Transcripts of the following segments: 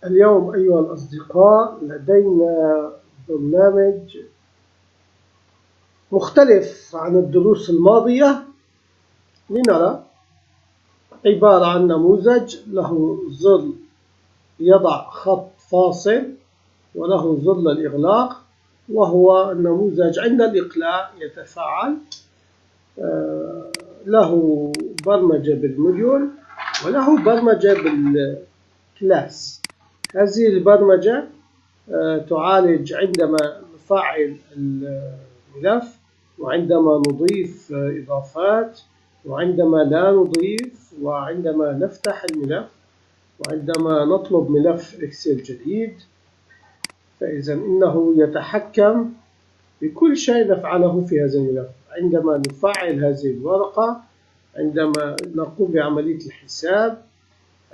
اليوم أيها الأصدقاء لدينا برنامج مختلف عن الدروس الماضية. لنرى عبارة عن نموذج له ظل يضع خط فاصل وله ظل الإغلاق، وهو النموذج عند الإقلاع يتفاعل. له برمجة بالموديول وله برمجة بالكلاس. هذه البرمجة تعالج عندما نفعل الملف، وعندما نضيف إضافات، وعندما لا نضيف، وعندما نفتح الملف، وعندما نطلب ملف إكسل جديد. فإذا إنه يتحكم بكل شيء نفعله في هذا الملف. عندما نفعل هذه الورقة، عندما نقوم بعملية الحساب،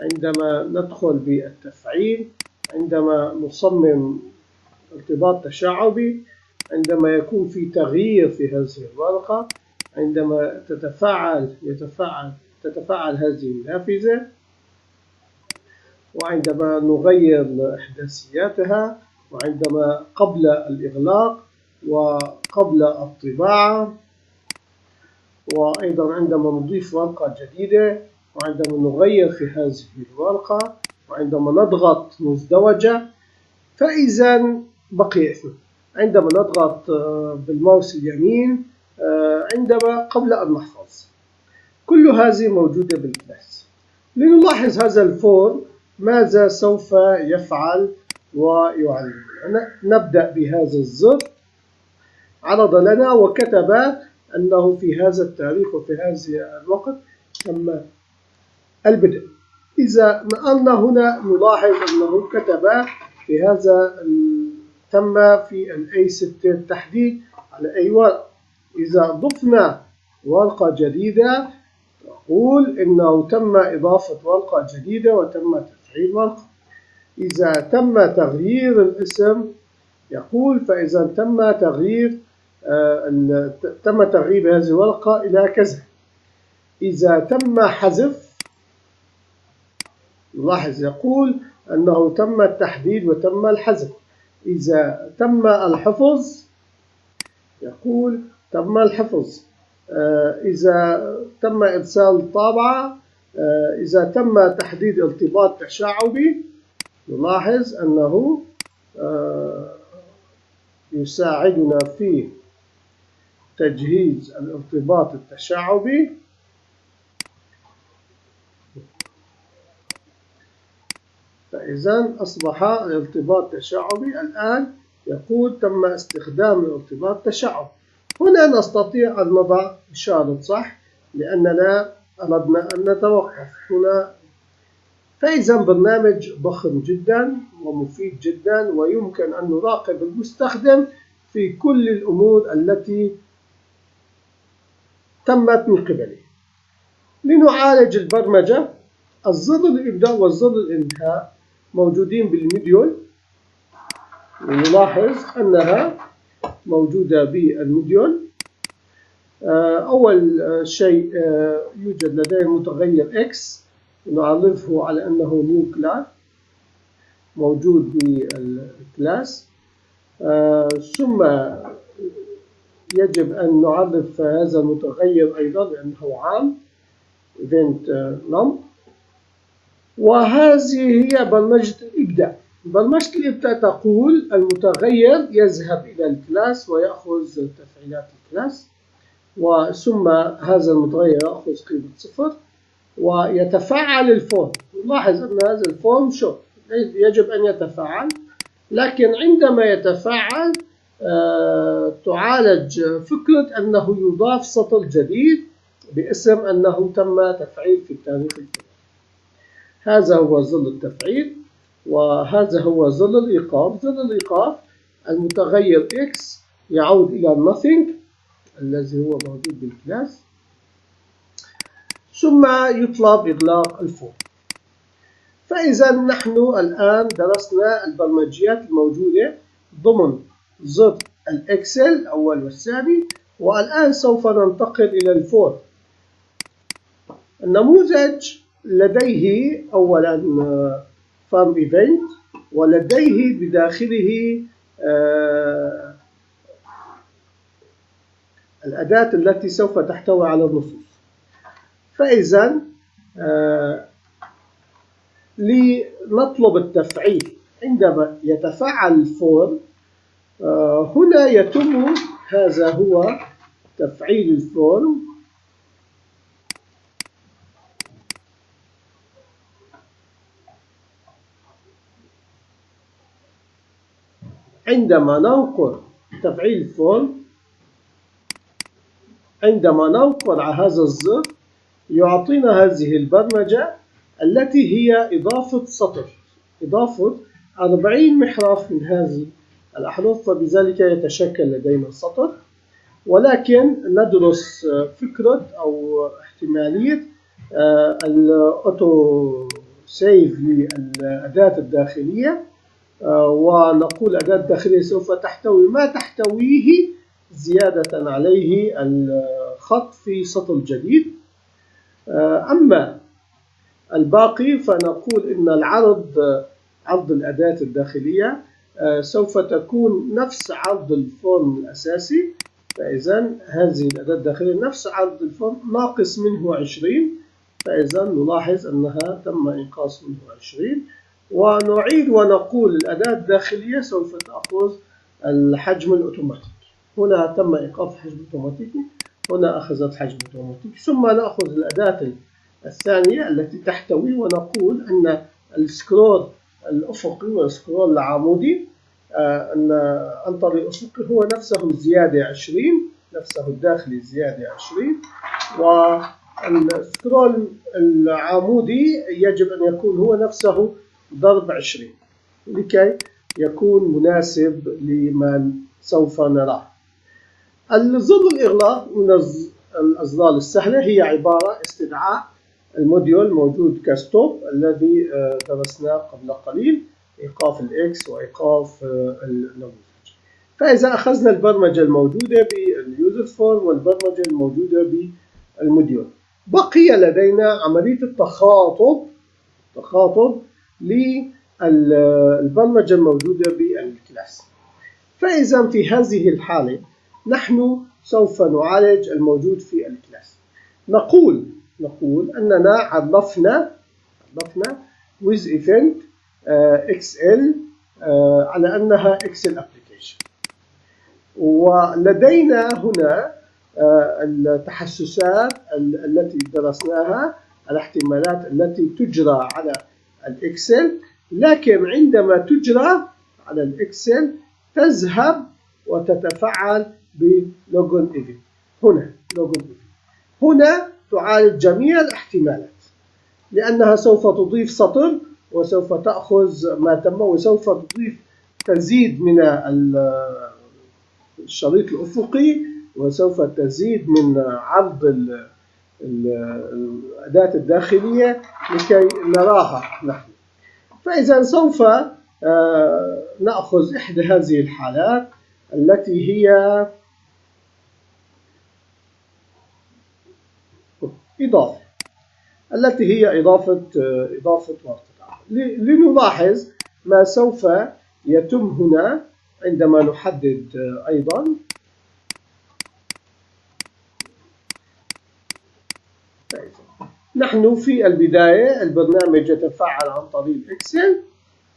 عندما ندخل بالتفعيل، عندما نصمم ارتباط تشعبي، عندما يكون في تغيير في هذه الورقة، عندما تتفاعل هذه النافذة، وعندما نغير إحداثياتها، وعندما قبل الإغلاق وقبل الطباعة، وأيضا عندما نضيف ورقة جديدة، وعندما نغير في هذه الورقة، وعندما نضغط مزدوجة. فإذا بقي اثنين عندما نضغط بالماوس اليمين عندما قبل أن نحفظ. كل هذه موجودة بالكلاس. لنلاحظ هذا الفورم ماذا سوف يفعل ويعلم. نبدأ بهذا الزر. عرض لنا وكتب أنه في هذا التاريخ وفي هذا الوقت تم البدء. إذا نقلنا هنا نلاحظ أنه كتب في هذا تم في الأي 6 التحديد على أي ورقة. إذا ضفنا ورقة جديدة تقول إنه تم إضافة ورقة جديدة وتم تفعيل ورقة. إذا تم تغيير الاسم يقول فإذا تم تغيير هذه الورقة إلى كذا. إذا تم حذف نلاحظ يقول أنه تم التحديد وتم الحذف. إذا تم الحفظ يقول تم الحفظ. إذا تم إرسال طابعة، إذا تم تحديد ارتباط تشعبي نلاحظ أنه يساعدنا في تجهيز الارتباط التشعبي. فإذا أصبح الارتباط التشعبي الآن يقول تم استخدام الارتباط التشعبي. هنا نستطيع أن نضع إشارة صح لأننا أردنا أن نتوقف هنا. فإذا برنامج ضخم جدا ومفيد جدا، ويمكن أن نراقب المستخدم في كل الأمور التي تمت من قبله. لنعالج البرمجة، الزر الإبداء والزر الإنهاء موجودين بالموديول. نلاحظ أنها موجودة بالموديول. أول شيء يوجد لديه المتغير X، نعرفه على أنه نيو كلاس موجود بالكلاس. ثم يجب أن نعرف هذا المتغير أيضا لأنه عام event num. وهذه هي برمجة الإبداع. برمجة الإبداع تقول المتغير يذهب إلى الكلاس ويأخذ تفعيلات الكلاس، وثم هذا المتغير يأخذ قيمة 0 ويتفاعل الفورم. نلاحظ أن هذا الفورم يجب أن يتفاعل، لكن عندما يتفاعل تعالج فكرة أنه يضاف سطر جديد باسم أنه تم تفعيل في التاريخ الفلاني. هذا هو ظل التفعيل، وهذا هو ظل الإيقاف. ظل الإيقاف المتغير X يعود إلى nothing الذي هو موجود بالكلاس، ثم يطلب إغلاق الفورم. فإذا نحن الآن درسنا البرمجيات الموجودة ضمن زر الإكسل الأول والثاني، والآن سوف ننتقل إلى الفورم. النموذج لديه أولا farm event، ولديه بداخله الأداة التي سوف تحتوي على النصوص. فإذا لنطلب التفعيل عندما يتفعل الفورم. هنا يتم، هذا هو تفعيل الفورم. عندما ننقر تفعيل الفورم، عندما ننقر على هذا الزر يعطينا هذه البرمجة التي هي إضافة سطر، إضافة 40 محرف من هذه الأحرف، فبذلك يتشكل لدينا سطر. ولكن ندرس فكرة أو احتمالية الأوتو سيف للأداة الداخلية، ونقول الأداة الداخلية سوف تحتوي ما تحتويه زيادة عليه الخط في سطر جديد. أما الباقي فنقول إن عرض الأداة الداخلية سوف تكون نفس عرض الفورم الأساسي. فإذا هذه الأداة الداخلية نفس عرض الفورم ناقص منه 20. فإذا نلاحظ أنها تم إنقاص منه 20، ونعيد ونقول الأداة الداخلية سوف تأخذ الحجم الأوتوماتيكي. هنا تم إيقاف الحجم الأوتوماتيكي، هنا أخذت حجم أوتوماتيكي. ثم نأخذ الأداة الثانية التي تحتوي، ونقول أن السكرول الأفقي والسكرول العمودي عن طريق الأفقي هو نفسه زيادة 20، نفسه الداخلي زيادة 20، والسكرول العمودي يجب أن يكون هو نفسه ضرب 20 لكي يكون مناسب لمن سوف نراه. الزر الإغلاق من الأزرار السهلة، هي عبارة استدعاء الموديول موجود كستوب الذي درسناه قبل قليل، إيقاف الإكس وإيقاف النموذج. فإذا أخذنا البرمجة الموجودة باليوزر فورم والبرمجة الموجودة بالموديول، بقي لدينا عملية التخاطب للبرمجة الموجودة بالكلاس. فإذا في هذه الحالة نحن سوف نعالج الموجود في الكلاس. نقول أننا عرفنا with event XL على أنها Excel application، ولدينا هنا التحسسات التي درسناها، الاحتمالات التي تجرى على الإكسل، لكن عندما تجرى على الإكسل تذهب وتتفعل بلوجن إيفنت. هنا لوجن إيفنت هنا تعالج جميع الاحتمالات، لأنها سوف تضيف سطر وسوف تأخذ ما تم وسوف تضيف تزيد من الشريط الأفقي وسوف تزيد من عرض الأداة الداخلية لكي نراها نحن. فإذا سوف نأخذ إحدى هذه الحالات التي هي إضافة ورقة. لنلاحظ ما سوف يتم هنا عندما نحدد أيضا نحن في البداية البرنامج يتفاعل عن طريق الإكسل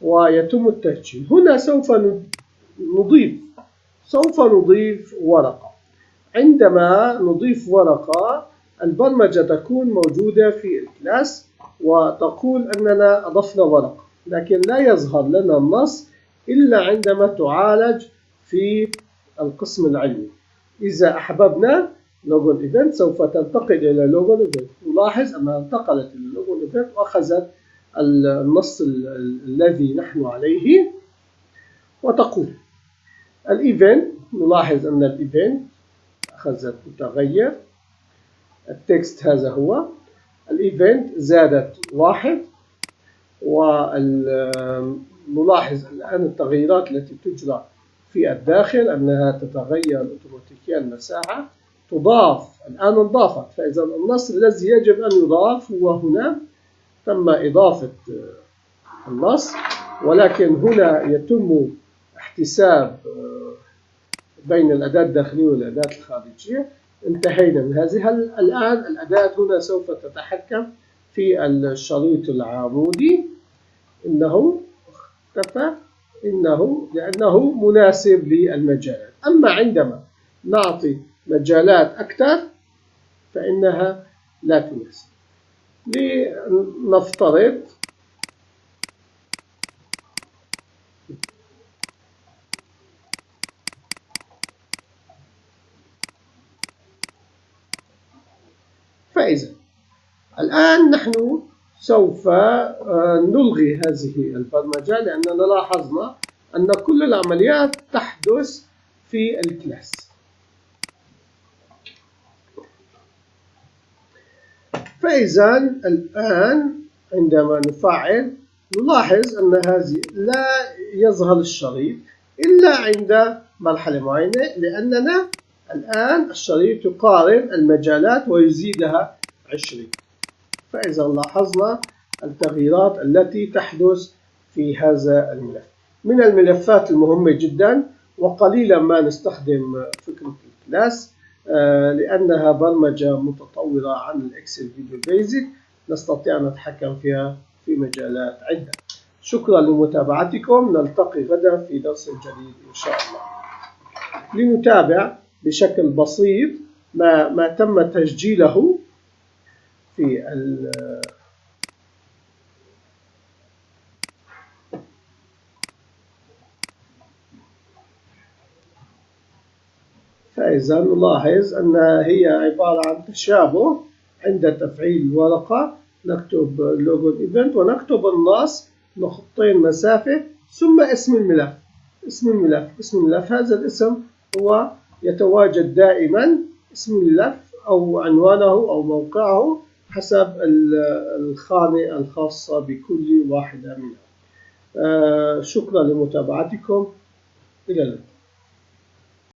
ويتم التسجيل. هنا سوف نضيف ورقة. عندما نضيف ورقة البرمجة تكون موجودة في الكلاس وتقول أننا أضفنا ورقة، لكن لا يظهر لنا النص إلا عندما تعالج في القسم العلمي. إذا أحببنا لوجن إيفنت سوف تنتقل إلى لوجن إيفنت. نلاحظ أنها انتقلت إلى لوجن إيفنت وأخذت النص الذي نحن عليه وتقول الإيفنت. نلاحظ أن الإيفنت أخذت متغير التكست، هذا هو الإيفنت، زادت 1. ونلاحظ الآن التغييرات التي تجرى في الداخل أنها تتغير أوتوماتيكيا المساحة تضاف. الآن انضافت، فإذا النص الذي يجب أن يضاف هو هنا. تم إضافة النص، ولكن هنا يتم احتساب بين الأداة الداخلية والأداة الخارجية. انتهينا من هذه. الآن الأداة هنا سوف تتحكم في الشريط العمودي. إنه اختفى لأنه مناسب للمجالات. أما عندما نعطي مجالات أكثر فإنها لا تناسب. لنفترض فإذا الآن نحن سوف نلغي هذه البرمجة، لأننا لاحظنا أن كل العمليات تحدث في الكلاس. فإذا الآن عندما نفعل نلاحظ أن هذه لا يظهر الشريط إلا عند مرحلة معينة، لأننا الآن الشريط يقارن المجالات ويزيدها 20. فإذا لاحظنا التغييرات التي تحدث في هذا الملف. من الملفات المهمة جدا، وقليلا ما نستخدم فكرة الكلاس لأنها برمجة متطورة عن الإكسل فيديو بيزك، نستطيع أن نتحكم فيها في مجالات عدة. شكرا لمتابعتكم، نلتقي غدا في درس جديد إن شاء الله. لنتابع بشكل بسيط ما تم تسجيله في فإذا نلاحظ أنها هي عبارة عن تشابه. عند تفعيل الورقة نكتب لوجو ايفنت ونكتب النص نقطتين مسافة ثم اسم الملف. اسم الملف هذا الاسم هو يتواجد دائما، اسم الملف أو عنوانه أو موقعه حسب الخانة الخاصة بكل واحدة منها. شكرا لمتابعتكم. إلى اللقاء.